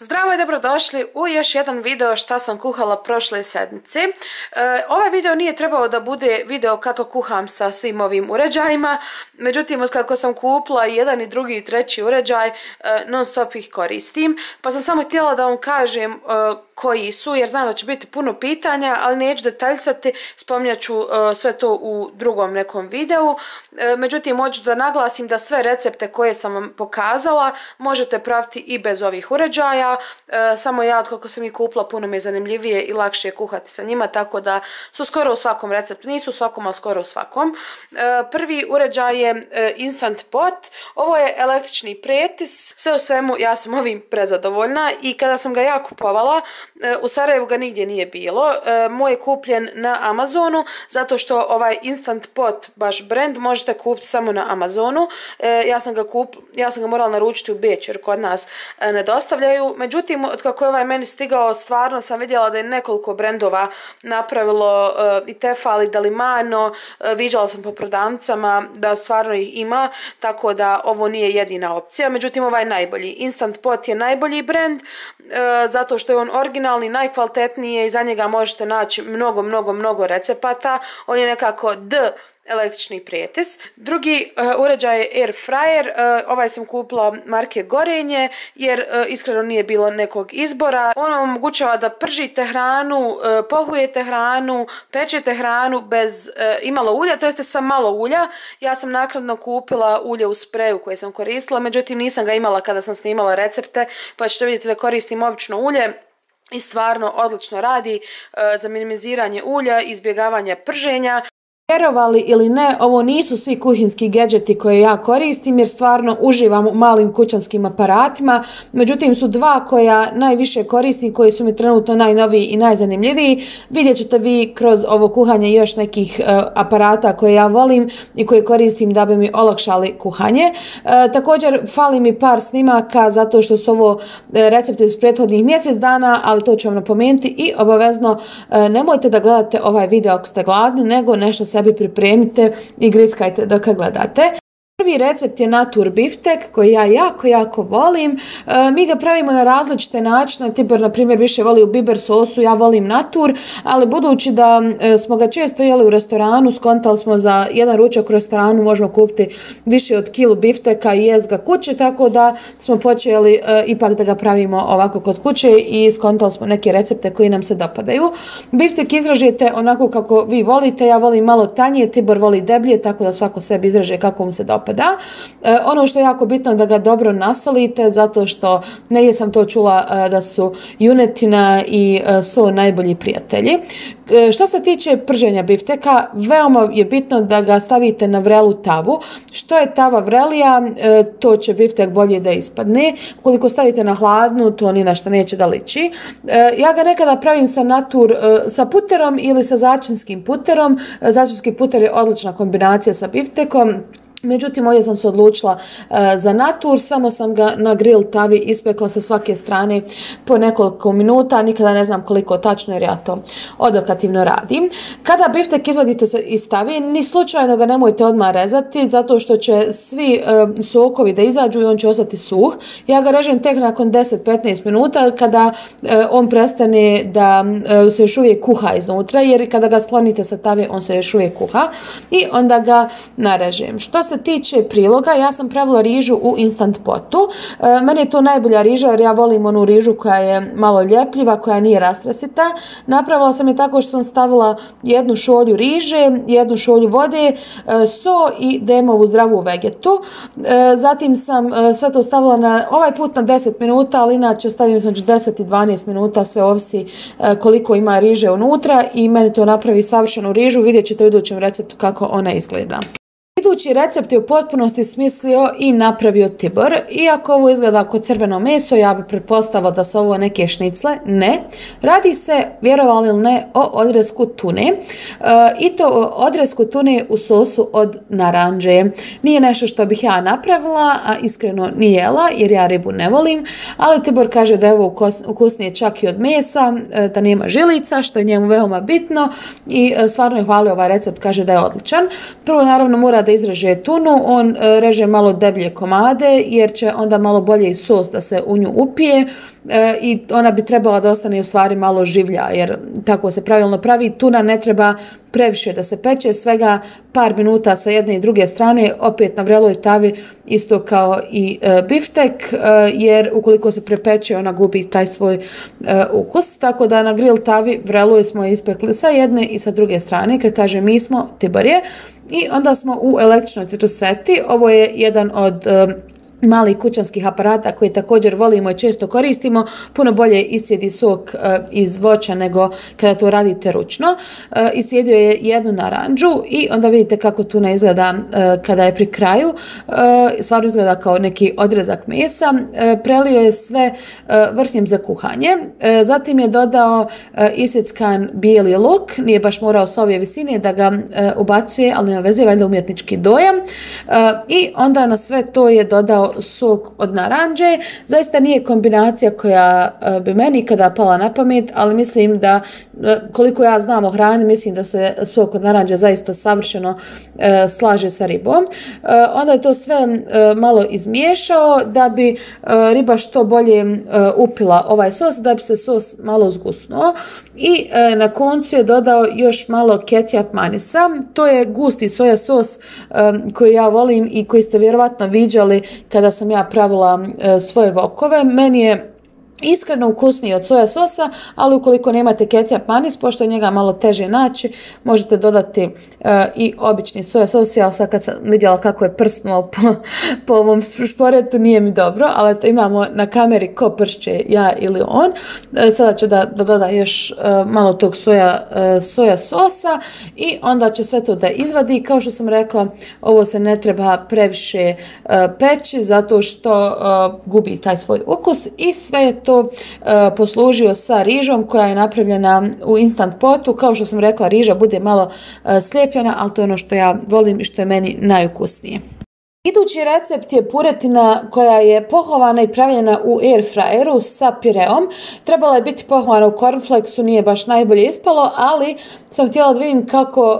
Zdravo i dobrodošli u još jedan video šta sam kuhala prošle sedmice. Ovaj video nije trebao da bude video kako kuham sa svim ovim uređajima, međutim od kako sam kupila jedan i drugi i treći uređaj, non stop ih koristim, pa sam samo htjela da vam kažem koji su, jer znam da će biti puno pitanja, ali neću detaljsati, spominjat ću sve to u drugom nekom videu. Međutim, hoću da naglasim da sve recepte koje sam vam pokazala možete praviti i bez ovih uređaja, samo ja kako sam ih kupila puno mi je zanimljivije i lakše kuhati sa njima, tako da su skoro u svakom receptu, nisu u svakom, ali skoro u svakom. Prvi uređaj je Instant Pot, ovo je električni pretis, sve u svemu ja sam ovim prezadovoljna i kada sam ga ja kupovala, u Sarajevu ga nigdje nije bilo, moj je kupljen na Amazonu, zato što ovaj Instant Pot, baš brand, možete kupiti samo na Amazonu. Ja sam ga morala naručiti u Beč jer kod nas ne dostavljaju, međutim od kako je ovaj meni stigao stvarno sam vidjela da je nekoliko brendova napravilo i Tefal i Delimano, viđala sam po prodavnicama da stvarno ih ima, tako da ovo nije jedina opcija, međutim ovaj je najbolji. Instant Pot je najbolji brand zato što je on originalni, najkvalitetniji i za njega možete naći mnogo recepata. On je nekako električni pretis. Drugi uređaj je Air Fryer, ovaj sam kupila marke Gorenje jer iskreno nije bilo nekog izbora. On vam omogućava da pržite hranu, pohujete hranu, pečete hranu bez imalo ulja, to jeste sa malo ulja. Ja sam naknadno kupila ulje u spreju koje sam koristila, međutim nisam ga imala kada sam snimala recepte, pa ćete vidjeti da koristim obično ulje i stvarno odlično radi za minimiziranje ulja i izbjegavanje prženja. Vjerovali ili ne, ovo nisu svi kuhinski gadgeti koje ja koristim jer stvarno uživam u malim kućanskim aparatima, međutim su dva koja najviše koristim, koji su mi trenutno najnoviji i najzanimljiviji. Vidjet ćete vi kroz ovo kuhanje još nekih aparata koje ja volim i koje koristim da bi mi olakšali kuhanje. Također fali mi par snimaka zato što su ovo recepti iz prethodnih mjesec dana, ali to ću vam napomenuti i obavezno nemojte da gledate ovaj video ako ste gladni, nego nešto sebi pripremite i grickajte dok ga gledate. Prvi recept je natur biftek koji ja jako volim. Mi ga pravimo na različite načine. Tibor na primjer više voli u biber sosu, ja volim natur, ali budući da smo ga često jeli u restoranu, skontali smo za jedan ručak u restoranu možemo kupiti više od kilu bifteka i jest ga kuće, tako da smo počeli ipak da ga pravimo ovako kod kuće i skontali smo neke recepte koji nam se dopadaju. Biftek izražite onako kako vi volite, ja volim malo tanje, Tibor voli deblje, tako da svako sebi izraže kako mu se dopada. Ono što je jako bitno da ga dobro nasolite, zato što negdje sam to čula da su junetina i so najbolji prijatelji. Što se tiče prženja bifteka, veoma je bitno da ga stavite na vrelu tavu. Što je tava vrelija, to će biftek bolje da ispadne. Ukoliko stavite na hladnu, to ni na što neće da liči. Ja ga nekada pravim sa puterom ili sa začinskim puterom. Začinski puter je odlična kombinacija sa biftekom. Međutim, ovdje sam se odlučila za natur, samo sam ga na grill tavi ispekla sa svake strane po nekoliko minuta, nikada ne znam koliko tačno jer ja to odokativno radim. Kada biftek izvadite iz tavi, ni slučajno ga nemojte odmah rezati, zato što će svi sokovi da izađu i on će ostati suh. Ja ga režem tek nakon 10-15 minuta kada on prestane da se još uvijek kuha iznutra, jer kada ga sklonite sa tave on se još uvijek kuha i onda ga narežem. Što se tiče priloga, ja sam pravila rižu u Instant Potu. Meni je to najbolja riža jer ja volim onu rižu koja je malo ljepljiva, koja nije rastresita. Napravila sam je tako što sam stavila jednu šolju riže, jednu šolju vode, so i demovu zdravu vegetu. Zatim sam sve to stavila na ovaj put na 10 minuta, ali inače stavim između 10 i 12 minuta, sve ovisi koliko ima riže unutra i meni to napravi savršenu rižu. Vidjet ćete u idućem receptu kako ona izgleda. Idući recept je u potpunosti smislio i napravio Tibor. Iako ovo izgleda kao crveno meso, ja bih pretpostavila da su ovo neke šnicle. Ne. Radi se, vjerovali ili ne, o odresku tune. I to o odresku tune u sosu od naranđe. Nije nešto što bih ja napravila, a iskreno ni jela, jer ja ribu ne volim. Ali Tibor kaže da je ovo ukusnije čak i od mesa, da nema žilica, što je njemu veoma bitno. I stvarno je hvalio ovaj recept, kaže da je odličan. Prvo naravno mora da izreže tunu, on reže malo deblje komade jer će onda malo bolje i sos da se u nju upije i ona bi trebala da ostane u stvari malo življa jer tako se pravilno pravi. Tuna ne treba previše da se peče, svega par minuta sa jedne i druge strane, opet na vreloj tavi, isto kao i biftek, jer ukoliko se prepeče ona gubi taj svoj ukus. Tako da na grill tavi vreloj smo ispekli sa jedne i sa druge strane, kad kaže mi smo, Tibor je. I onda smo u električnoj citruseti. Ovo je jedan od malih kućanskih aparata koje također volimo i često koristimo. Puno bolje iscijedi sok iz voća nego kada to radite ručno. Iscijedio je jednu naranđu i onda vidite kako tuna izgleda kada je pri kraju. Stvarno izgleda kao neki odrezak mesa. Prelio je sve vrhnjem za kuhanje. Zatim je dodao isjeckan bijeli luk. Nije baš morao s ove visine da ga ubacuje, ali nema veze, valjda umjetnički dojam. I onda na sve to je dodao sok od naranđe. Zaista nije kombinacija koja bi meni ikada pala na pamet, ali mislim da koliko ja znam o hrani, mislim da se sok od naranđe zaista savršeno slaže sa ribom. Onda je to sve malo izmiješao da bi riba što bolje upila ovaj sos, da bi se sos malo zgusnuo i na koncu je dodao još malo ketchup manisa. To je gusti soja sos koji ja volim i koji ste vjerovatno viđali kada sam ja pravila svoje vokove. Meni je iskreno ukusniji od soja sosa, ali ukoliko nemate ketchup manis, pošto je njega malo teže naći, možete dodati i obični soja sos. Ja sad kad sam vidjela kako je prsnuo po ovom šporetu, nije mi dobro, ali to imamo na kameri ko pršće, ja ili on. Sada ću da doda još malo tog soja sosa i onda će sve to da izvadi. Kao što sam rekla, ovo se ne treba previše peći zato što gubi taj svoj ukus i sve je to poslužio sa rižom koja je napravljena u instant potu. Kao što sam rekla, riža bude malo slijepljena, ali to je ono što ja volim i što je meni najukusnije. Idući recept je puretina koja je pohovana i pravljena u air fryeru sa pireom. Trebala je biti pohovana u cornflakesu, nije baš najbolje ispalo, ali sam htjela da vidim kako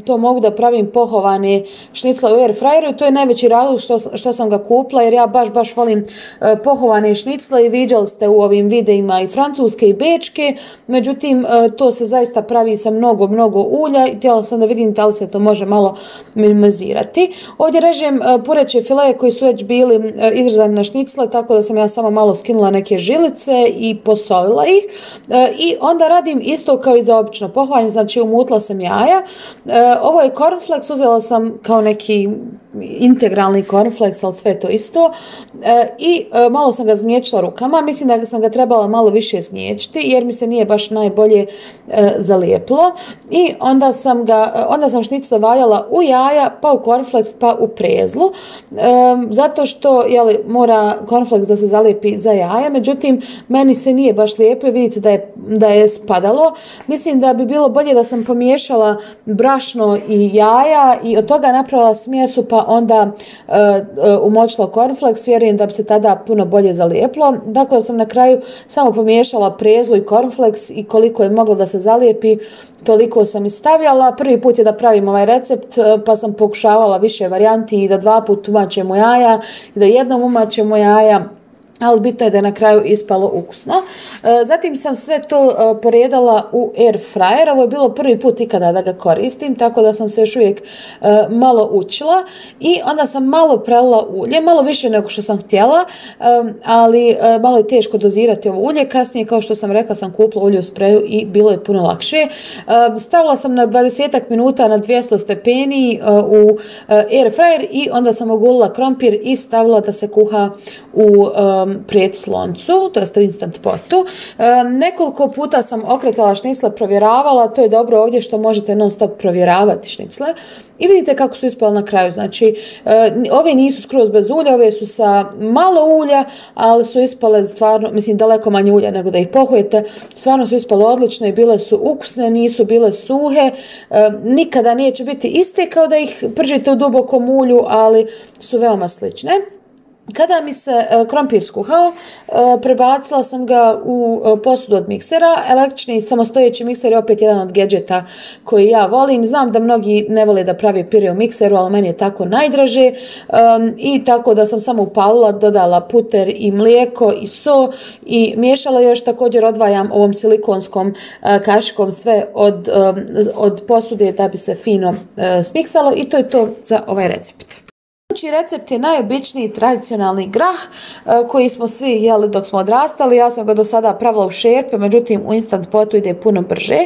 to mogu da pravim pohovane šnicle u air fryeru i to je najveći razlog što sam ga kupila, jer ja baš volim pohovane šnicle i viđali ste u ovim videima i francuske i bečke, međutim to se zaista pravi sa mnogo ulja i htjela sam da vidim da li se to može malo minimizirati. Ovdje režem pureće fileje koji su već bili izrezani na šnicle, tako da sam ja samo malo skinula neke žilice i posolila ih. I onda radim isto kao i za obično pohovanje, znači umutla sam jaja. Ovo je cornflakes, uzela sam kao neki integralni cornflakes, ali sve to isto. I malo sam ga zgnječila rukama. Mislim da sam ga trebala malo više zgnječiti jer mi se nije baš najbolje zalijepilo. I onda sam šnicle valjala u jaja, pa u cornflakes, pa u prezlu. Zato što mora cornflakes da se zalijepi za jaja, međutim meni se nije baš lijepo i vidite da je spadalo. Mislim da bi bilo bolje da sam pomiješala brašno i jaja i od toga napravila smjesu pa onda umočila cornflakes, vjerujem da bi se tada puno bolje zalijepilo. Tako da sam na kraju samo pomiješala prezlu i cornflakes i koliko je moglo da se zalijepi, toliko sam i stavljala. Prvi put je da pravim ovaj recept, pa sam pokušavala više varijanti i da 2 puta umačemo jaja i da jednom umačemo jaja, ali bitno je da je na kraju ispalo ukusno. Zatim sam sve to poredala u air fryer. Ovo je bilo prvi put ikada da ga koristim, tako da sam se još uvijek malo učila i onda sam malo prelila ulje, malo više nego što sam htjela, ali malo je teško dozirati ovo ulje. Kasnije, kao što sam rekla, sam kupila ulje u spreju i bilo je puno lakše. Stavila sam na 20 minuta na 200 stepeni u air fryer i onda sam ogulila krompir i stavila da se kuha u predsloncu, to jest u instant potu. Nekoliko puta sam okretala šnicle, provjeravala, to je dobro ovdje što možete non stop provjeravati šnicle i vidite kako su ispale na kraju. Znači, ove nisu skroz bez ulja, ove su sa malo ulja, ali su ispale stvarno, mislim, daleko manje ulja nego da ih pohujete. Stvarno su ispale odlične i bile su ukusne, nisu bile suhe, nikada neće biti iste kao da ih pržite u dubokom ulju, ali su veoma slične. Kada mi se krompir skuhao, prebacila sam ga u posudu od miksera. Električni samostojeći mikser je opet jedan od gadgeta koji ja volim. Znam da mnogi ne vole da pravi pire u mikseru, ali meni je tako najdraže. I tako da sam samo upalila, dodala puter i mlijeko i so i miješala još. Također odvajam ovom silikonskom kašikom sve od posude da bi se fino smiksalo i to je to za ovaj recept. Recept je najobičniji tradicionalni grah koji smo svi jeli dok smo odrastali. Ja sam ga do sada pravila u šerpe, međutim u instant potu ide puno brže.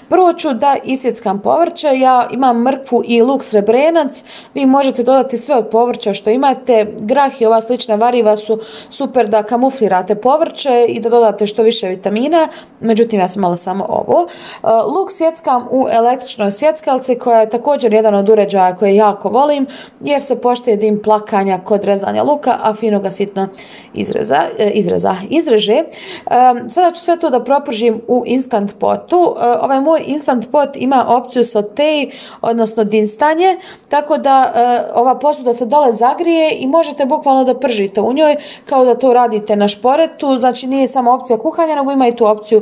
Prvo ću da isjeckam povrće. Ja imam mrkvu i luk srebrenac. Vi možete dodati sve od povrća što imate. Grah i ova slična variva su super da kamuflirate povrće i da dodate što više vitamina. Međutim, ja sam imala samo ovo. Luk sjeckam u električnoj sjeckalci koja je također jedan od uređaja koje jako volim jer se poštuje dim plakanja kod rezanja luka, a fino ga sitno izreže. Sada ću sve to da propržim u instant potu. Ovaj moj instant pot ima opciju sauté, odnosno dinstanje, tako da ova posuda se dole zagrije i možete bukvalno da pržite u njoj kao da to radite na šporetu, znači nije samo opcija kuhanja, nego ima i tu opciju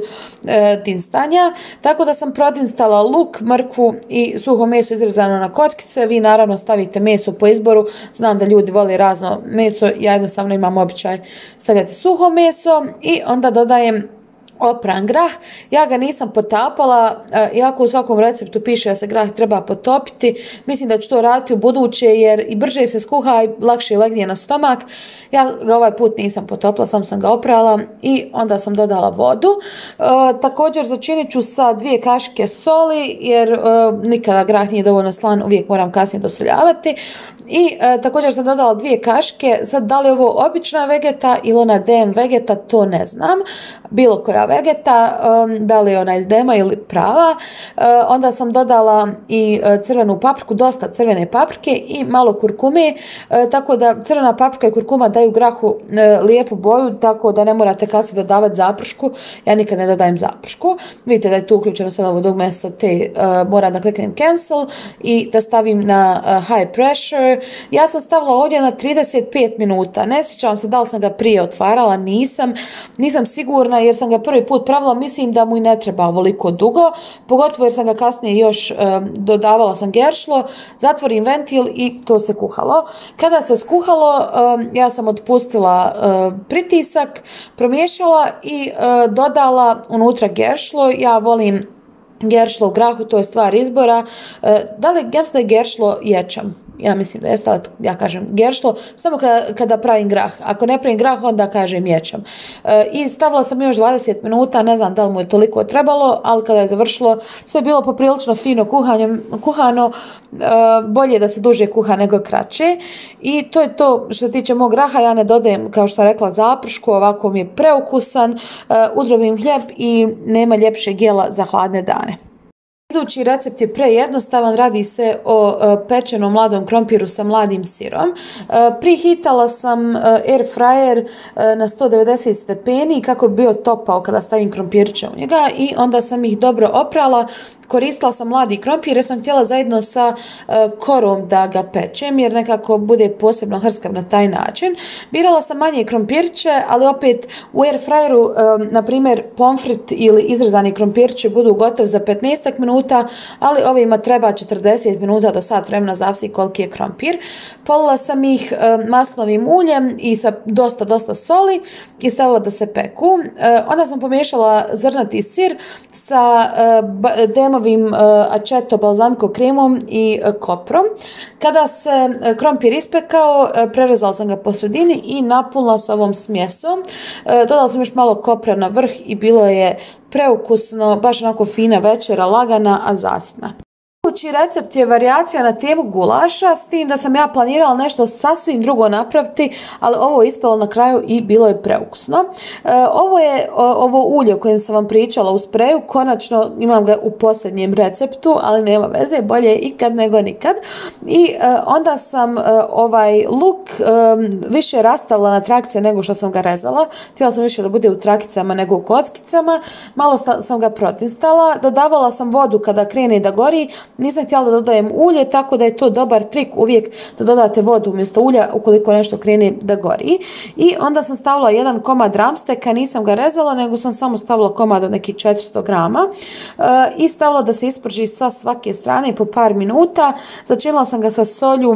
dinstanja. Tako da sam prodinstala luk, mrkvu i suho meso izrezano na kockice. Vi naravno stavite meso po izboru. Znam da ljudi vole razno meso, ja jednostavno imam običaj stavljati suho meso i onda dodajem opran grah. Ja ga nisam potapala, iako u svakom receptu piše da se grah treba potopiti. Mislim da ću to raditi u buduće jer i brže se skuha i lakše legne na stomak. Ja ga ovaj put nisam potopila, samo sam ga oprala i onda sam dodala vodu. Također začinit ću sa 2 kašike soli jer nikada grah nije dovoljno slan, uvijek moram kasnije dosoljavati. I također sam dodala 2 kašike. Sad da li je ovo obična vegeta ili ona DM vegeta, to ne znam. Bilo koja vegeta, da li je ona iz DM-a ili prava. Onda sam dodala i crvenu papriku, dosta crvene paprike i malo kurkume, tako da crvena paprika i kurkuma daju grahu lijepu boju, tako da ne morate kasnije dodavati zapršku. Ja nikad ne dodajem zapršku. Vidite da je tu uključeno sad ovo dugme sa te, moram da kliknem cancel i da stavim na high pressure. Ja sam stavila ovdje na 35 minuta. Ne sjećam se da li sam ga prije otvarala, nisam sigurna jer sam ga prvi put pravila, mislim da mu i ne treba ovoliko dugo, pogotovo jer sam ga kasnije još dodavala sam geršlo, zatvorim ventil i to se kuhalo. Kada se skuhalo, ja sam otpustila pritisak, promiješala i dodala unutra geršlo. Ja volim geršlo u grahu, to je stvar izbora. Da li je geršlo ječam? Ja mislim da jeste, ali ja kažem geršlo samo kada pravim grah. Ako ne pravim grah, onda kažem ječam. I stavila sam još 20 minuta, ne znam da li mu je toliko trebalo, ali kada je završilo, sve je bilo poprilično fino kuhano, bolje da se duže kuha nego kraće. I to je to što se tiče mog graha. Ja ne dodajem, kao što sam rekla, zapršku, ovako mi je preukusan, udrobim hljeb i nema ljepšeg jela za hladne dane. Idući recept je prejednostavan, radi se o pečenom mladom krompiru sa mladim sirom. Prihitala sam air fryer na 190 stepeni kako bi bio topao kada stavim krompirče u njega i onda sam ih dobro oprala. Koristila sam mladi krompir jer sam htjela zajedno sa korom da ga pečem jer nekako bude posebno hrskav na taj način. Birala sam manje krompirče, ali opet u air fryeru, na primjer, pomfrit ili izrezani krompirče budu gotov za 15 minuta, ali ovima treba 40 minuta do sat vremena, zavisi koliki je krompir. Polila sam ih maslinovim uljem i sa dosta soli i stavila da se peku. Onda sam pomiješala zrnati sir sa demovim aceto balzamico kremom i koprom. Kada se krompir ispekao, prerezala sam ga po sredini i napunila s ovom smjesom. Dodala sam još malo kopra na vrh i bilo je preukusno, baš onako fina večera, lagana, a zasitna. Idući recept je varijacija na temu gulaša, s tim da sam ja planirala nešto sasvim drugo napraviti, ali ovo je ispalo na kraju i bilo je preukusno. Ovo je ovo ulje o kojem sam vam pričala u spreju, konačno imam ga u posljednjem receptu, ali nema veze, bolje ikad nego nikad. I onda sam ovaj luk više rastavila na trakice nego što sam ga rezala. Htjela sam više da bude u trakicama nego u kockicama. Malo sam ga protinstala, dodavala sam vodu kada krene da gori. nisam htjela da dodajem ulje, tako da je to dobar trik uvijek da dodate vodu umjesto ulja ukoliko nešto krene da gori. I onda sam stavila jedan komad ramsteka, nisam ga rezala, nego sam samo stavila komad od nekih 400 grama i stavila da se isprži sa svake strane po par minuta. Začinila sam ga sa solju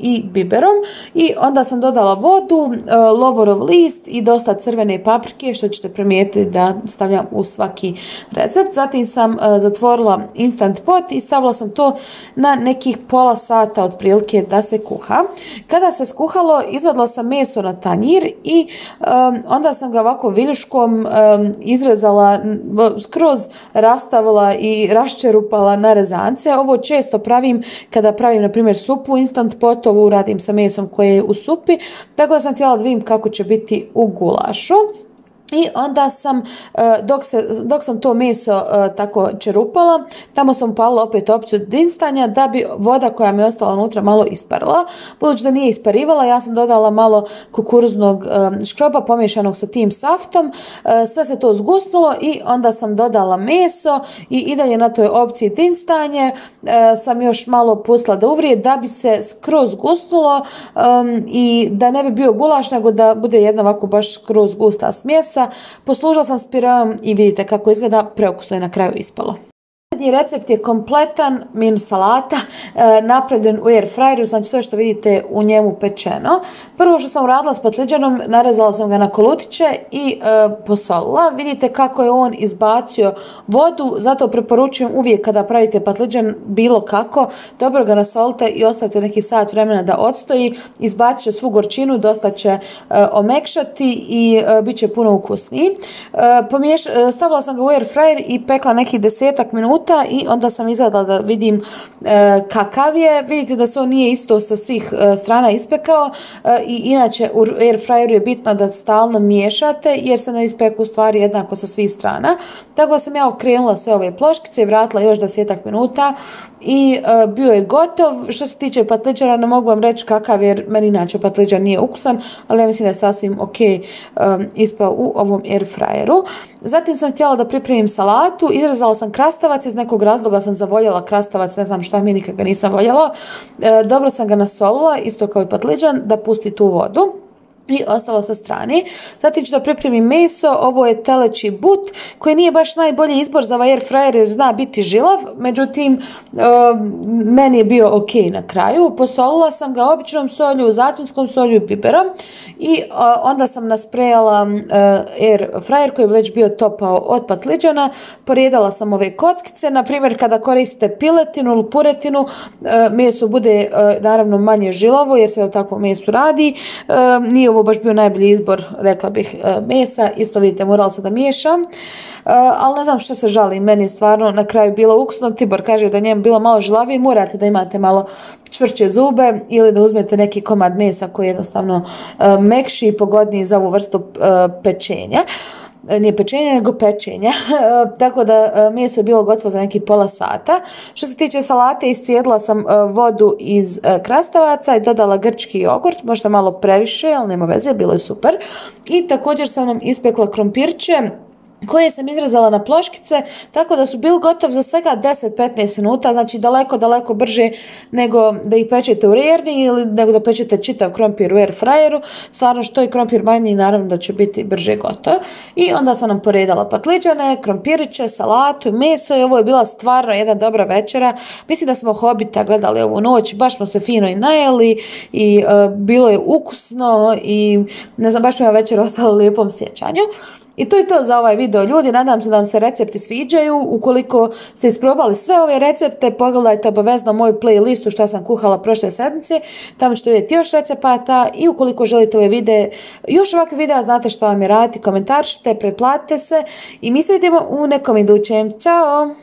i biberom i onda sam dodala vodu, lovorov list i dosta crvene paprike, što ćete primijetiti da stavljam u svaki recept. Zatim sam zatvorila instant pot i stavila sam to na nekih pola sata otprilike da se kuha. Kada se skuhalo, izvadila sam meso na tanjir i onda sam ga ovako viljuškom izrezala, skroz rastavila i raščerupala na rezance. Ovo često pravim kada pravim, na primjer, supu u instant potovu, radim sa mesom koje je u supi, tako da sam htjela da vidim kako će biti u gulašu. I onda sam, dok sam to meso tako čerupala, tamo sam upalila opet opciju dinstanja da bi voda koja mi je ostala unutra malo isparila. Budući da nije isparivala, ja sam dodala malo kukuruznog škroba pomiješanog sa tim saftom. Sve se to zgusnulo i onda sam dodala meso i dalje na toj opciji dinstanje sam još malo pustila da uvrije da bi se skroz zgusnulo i da ne bi bio gulaš, nego da bude jedna ovako baš skroz gusta smjesa. Poslužila sam s pireom i vidite kako izgleda, preukusno je na kraju ispalo. Posljednji recept je kompletan minus salata, napravljen u air fryeru, znači sve što vidite u njemu pečeno. Prvo što sam uradila s patliđanom, narezala sam ga na kolutiće i posolila. Vidite kako je on izbacio vodu, zato preporučujem uvijek kada pravite patliđan bilo kako, dobro ga nasolite i ostavite neki sat vremena da odstoji, izbacit će svu gorčinu, dosta će omekšati i bit će puno ukusniji. Stavila sam ga u air fryer i pekla nekih 10 minuta i onda sam izvadila da vidim kakav je. Vidite da se on nije isto sa svih strana ispekao i inače u air fryeru je bitno da stalno miješate jer se ne ispeku u stvari jednako sa svih strana. Tako da sam ja okrenula sve ove ploškice i vratila još 10 minuta i bio je gotov. Što se tiče patliđana, ne mogu vam reći kakav jer meni inače patliđan nije ukusan, ali ja mislim da je sasvim ok ispao u ovom air fryeru. Zatim sam htjela da pripremim salatu, izrezala sam krastavac, iz nekog razloga sam zavoljela krastavac, ne znam šta mi, nikad ga nisam voljela. Dobro sam ga nasolila, isto kao i patliđan, da pusti tu vodu i ostalo sa strane. Zatim ću da pripremim meso, ovo je teleći but koji nije baš najbolji izbor za ovaj air fryer jer zna biti žilav, međutim meni je bio ok na kraju. Posolila sam ga običnom solju, začinskom solju i biberom i onda sam nasprejala air fryer koji je već bio topao od patliđana. Porijedala sam ove kockice, na primjer kada koristite piletinu ili puretinu, meso bude naravno manje žilavo jer se o takvom mesu radi. Nije ovo baš bio najbolji izbor, rekla bih, mesa, isto vidite, morala sam da miješam, ali ne znam što se žali, meni je stvarno na kraju bilo ukusno. Tibor kaže da njemu bilo malo žilavije, morate da imate malo čvršće zube ili da uzmete neki komad mesa koji je jednostavno mekši i pogodniji za ovu vrstu pečenja. Nije pečenja, nego pečenja. Tako da meso je bilo gotovo za neki pola sata. Što se tiče salate, iscijedila sam vodu iz krastavaca i dodala grčki jogurt, možda malo previše, ali nema veze, bilo je super. I također sam nam ispekla krompirče koje sam izrezala na ploškice, tako da su bili gotov za svega 10-15 minuta, znači daleko brže nego da ih pečete u rerni ili nego da pečete čitav krompir u air fryeru. Stvarno što je krompir manji, naravno da će biti brže gotov. I onda sam nam poredala patliđane, krompiriće, salatu i meso i ovo je bila stvarno jedna dobra večera. Mislim da smo Hobita gledali ovu noć, baš smo se fino i najeli i bilo je ukusno i ne znam, baš mi je večer ostala u lijepom sjećanju. I to je to za ovaj video, ljudi. Nadam se da vam se recepti sviđaju. Ukoliko ste isprobali sve ove recepte, pogledajte obavezno moju playlistu što sam kuhala prošle sedmice. Tamo ćete vidjeti još recepata i ukoliko želite ove videe, još ovakve videa, znate što vam je raditi, komentaršite, pretplatite se i mi se vidimo u nekom idućem. Ćao!